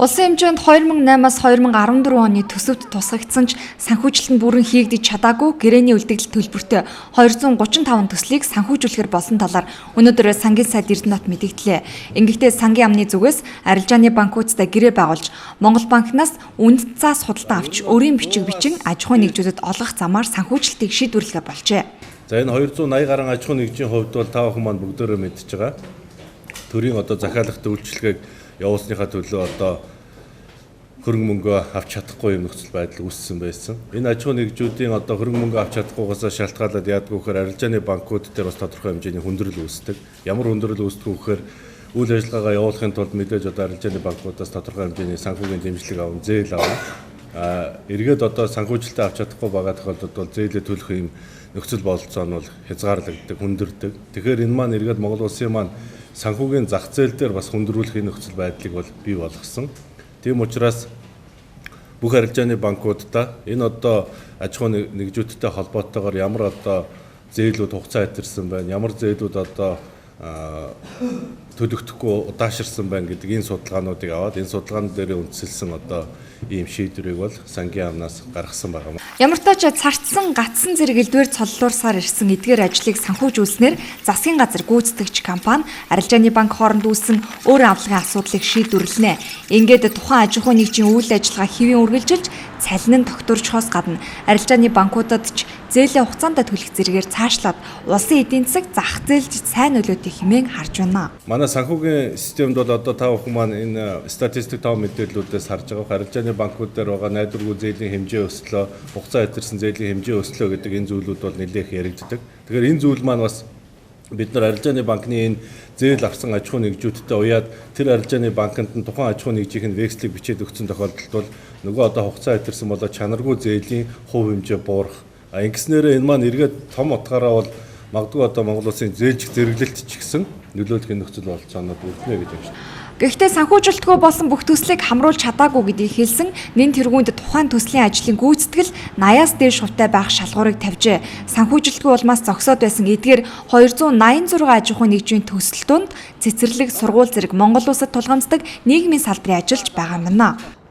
Улсын хэмжээнд 2008-аас 2014 оны төсөвт тусгагдсан ч санхүүжилт нь бүрэн хийгдэж чадаагүй гэрээний үлдэгдэл төлбөртэй 235 төслийг санхүүжүүлэхэр болсон талаар өнөөдөр сангийн сайд Эрдэнэт мэдэгдлээ. Ингэхдээ сангийн амны зүгээс арилжааны банкудтай гэрээ байгуулж Монгол банкнаас үнэт цаас худалдан авч өөрийн бичин аж ахуйн нэгжүүдэд олгох замаар санхүүжилтийг шийдвэрлэхэ болжээ. За энэ 280 гаруй аж ахуйн нэгжийн хувьд бол та бүхэн маань бүгдөө мэдж байгаа. Төрийн захиалгын үйлчилгээг явуулсныхаа төлөө хөрөнгө мөнгө авч чадахгүй юм нөхцөл байдал үүссэн байсан. Энэ аж ахуйн нэгжүүдийн хөрөнгө мөнгө авч чадахгүйгээс шалтгаалаад яадгүй гэхээр арилжааны банкуд дээр бас тодорхой хэмжээний хүндрэл үүсдэг. Ямар хүндрэл үүсдэг вэ гэхээр үйл ажиллагаагаа явуулахын тулд мэдээж арилжааны банкудаас тодорхой хэмжээний санхүүгийн дэмжлэг аван зээл аван эргээд санхүүжилтээ авч чадахгүй байгаа тохиолдолд бол зээлээ төлөх юм нөхцөл бололцоо нь бол хязгаарлагддаг, хүндэрдэг. Тэгэхээр энэ маань эргээд Монгол улсын маань санхүүгийн зах зээл дээр бас хүндрүүлэх нөхцөл байдлыг бол бий болгосон. Тийм учраас бүх арилжааны банкудаа энэ аж ахуйн нэгжүүдтэй холбоотойгоор ямар зээлүүд хугацаа хэтэрсэн байна, ямар зээлүүд төлөгдөхгүй удаашрсан байна гэдэг энэ судалгаануудыг аваад энэ судалгаан дээр үндэслэн ийм шийдвэрийг бол сангийн амнаас гаргасан байна. Ямар ч тач царцсан гатсан зэрэг элдвэр цоллуурсаар ирсэн эдгээр ажлыг санхүүжүүлснээр засгийн газар гүйцэтгэгч компани арилжааны банк хооронд үүссэн өөр авлагын асуудлыг шийдвэрлэнэ. Ингээд тухайн аж ахуйн нэгжийн үйл ажиллагаа хэвийн үргэлжилж цалин нь тогтворчхоос гадна арилжааны банкудад ч зээлийн хугацаанд төлөх зэрэгээр цаашлаад улсын эдийн засаг зах зээлд сайн нөлөөтэй хэмээн харж байна. Манай санхүүгийн системд бол та бүхэн маань энэ статистик тав мэдээллүүдээс харж байгаа арилжааны банкуд дээр байгаа найдваргүй зээлийн хэмжээ өслөө, хугацаа хэтэрсэн зээлийн хэмжээ өслөө гэдэг энэ зүйлүүд бол нэлээх яригддаг. Тэгэхээр энэ зүйл маань бас бид нар арилжааны банкны энэ зээл авсан аж ахуйн нэгжүүдтэй уяад тэр арилжааны банкнд нь тухайн аж ахуйн нэгжийн векслийг бичээд өгсөн тохиолдолд бол нөгөө хугацаа хэтэрсэн чанаргүй зээлийн хувь хэмжээ буурах. Ингэснээр энэ маань эргээд том утгаараа бол магадгүй Монгол улсын зээлжих зэрэглэлт ч гэсэн нөлөөлөх нөхцөл бололцоонууд үлднэ гэж байна. Гэхдээ санхүүжилтгүй болсон бүх төслийг хамруулж чадаагүй гэдгийг хэлсэн нэн тэргуунд тухайн төслийн ажлын гүйцэтгэл 80-аас дээш хувьтай байх шалгуурыг тавьжээ. Санхүүжилтгүй улмаас зогсоод байсан эдгээр 286 аж ахуйн нэгжийн төсөл донд цэцэрлэг, сургууль зэрэг Монгол улсад тулгамддаг нийгмийн салбарын ажиллаж байгаа юм байна.